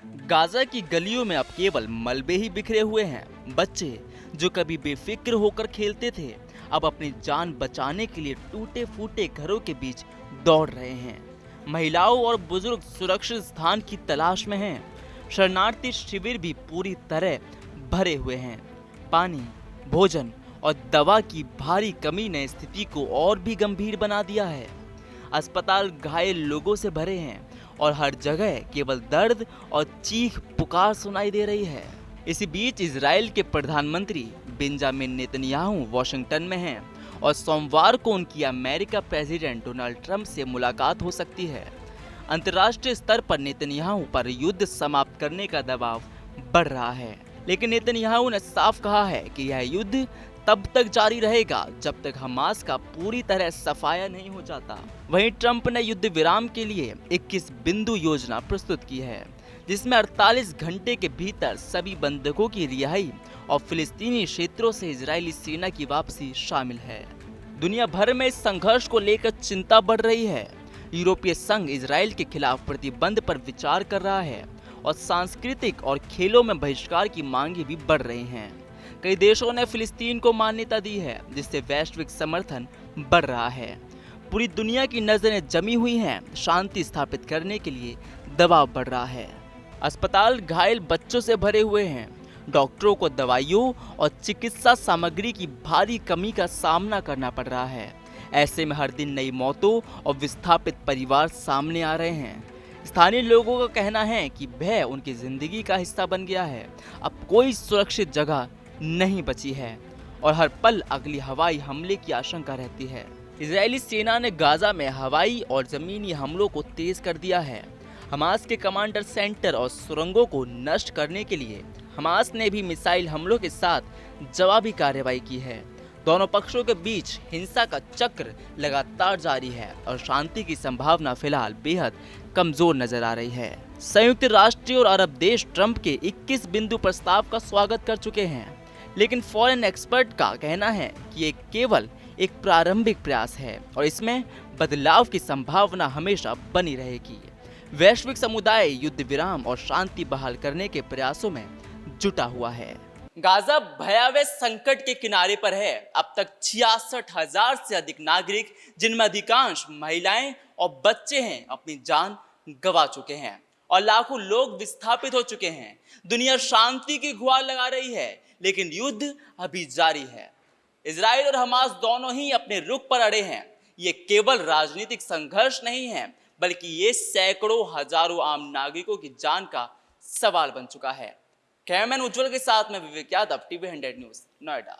Gaza की गलियों में अब केवल मलबे ही बिखरे हुए हैं। बच्चे जो कभी बेफिक्र होकर खेलते थे, अब अपनी जान बचाने के लिए टूटे फूटे घरों के बीच दौड़ रहे हैं। महिलाओं और बुजुर्ग सुरक्षित स्थान की तलाश में हैं। शरणार्थी शिविर भी पूरी तरह भरे हुए हैं। पानी, भोजन और दवा की भारी कमी ने स्थिति को और भी गंभीर बना दिया है। अस्पताल घायल लोगों से भरे हैं और हर जगह केवल दर्द और चीख पुकार सुनाई दे रही है। इसी बीच इजराइल के प्रधानमंत्री बेंजामिन नेतन्याहू वॉशिंगटन में हैं और सोमवार को उनकी अमेरिका प्रेसिडेंट डोनाल्ड ट्रंप से मुलाकात हो सकती है। अंतर्राष्ट्रीय स्तर पर नेतन्याहू पर युद्ध समाप्त करने का दबाव बढ़ रहा है, लेकिन नेतन्याहू ने साफ कहा है कि यह युद्ध तब तक जारी रहेगा जब तक हमास का पूरी तरह सफाया नहीं हो जाता। वहीं ट्रंप ने युद्ध विराम के लिए 21 बिंदु योजना प्रस्तुत की है, जिसमें 48 घंटे के भीतर सभी बंधकों की रिहाई और फिलिस्तीनी क्षेत्रों से इजरायली सेना की वापसी शामिल है। दुनिया भर में इस संघर्ष को लेकर चिंता बढ़ रही है। यूरोपीय संघ इजराइल के खिलाफ प्रतिबंध पर विचार कर रहा है और सांस्कृतिक और खेलों में बहिष्कार की मांगे भी बढ़ रही हैं। कई देशों ने फिलिस्तीन को मान्यता दी है, जिससे वैश्विक समर्थन बढ़ रहा है। पूरी दुनिया की नजरें जमी हुई हैं। शांति स्थापित करने के लिए दबाव बढ़ रहा है। अस्पताल घायल बच्चों से भरे हुए हैं। डॉक्टरों को दवाइयों और चिकित्सा सामग्री की भारी कमी का सामना करना पड़ रहा है। ऐसे में हर दिन नई मौतों और विस्थापित परिवार सामने आ रहे हैं। स्थानीय लोगों का कहना है कि भय उनकी जिंदगी का हिस्सा बन गया है। अब कोई सुरक्षित जगह नहीं बची है और हर पल अगली हवाई हमले की आशंका रहती है। इजरायली सेना ने गाजा में हवाई और जमीनी हमलों को तेज कर दिया है। हमास के कमांडर सेंटर और सुरंगों को नष्ट करने के लिए हमास ने भी मिसाइल हमलों के साथ जवाबी कार्रवाई की है। दोनों पक्षों के बीच हिंसा का चक्र लगातार जारी है और शांति की संभावना फिलहाल बेहद कमजोर नजर आ रही है। संयुक्त राष्ट्र और अरब देश ट्रंप के 21 बिंदु प्रस्ताव का स्वागत कर चुके हैं, लेकिन फॉरेन एक्सपर्ट का कहना है कि ये केवल एक प्रारंभिक प्रयास है और इसमें बदलाव की संभावना हमेशा बनी रहेगी। वैश्विक समुदाय युद्ध विराम और शांति बहाल करने के प्रयासों में जुटा हुआ है। गाजा भयावह संकट के किनारे पर है। अब तक 66,000 से अधिक नागरिक, जिनमें अधिकांश महिलाएं और बच्चे हैं, अपनी जान गंवा चुके हैं और लाखों लोग विस्थापित हो चुके हैं। दुनिया शांति की गुहार लगा रही है, लेकिन युद्ध अभी जारी है। इजराइल और हमास दोनों ही अपने रुख पर अड़े हैं। ये केवल राजनीतिक संघर्ष नहीं है, बल्कि ये सैकड़ों हजारों आम नागरिकों की जान का सवाल बन चुका है। कैमरामैन उज्जवल के साथ में विवेक यादव, टीवी 100 न्यूज, नोएडा।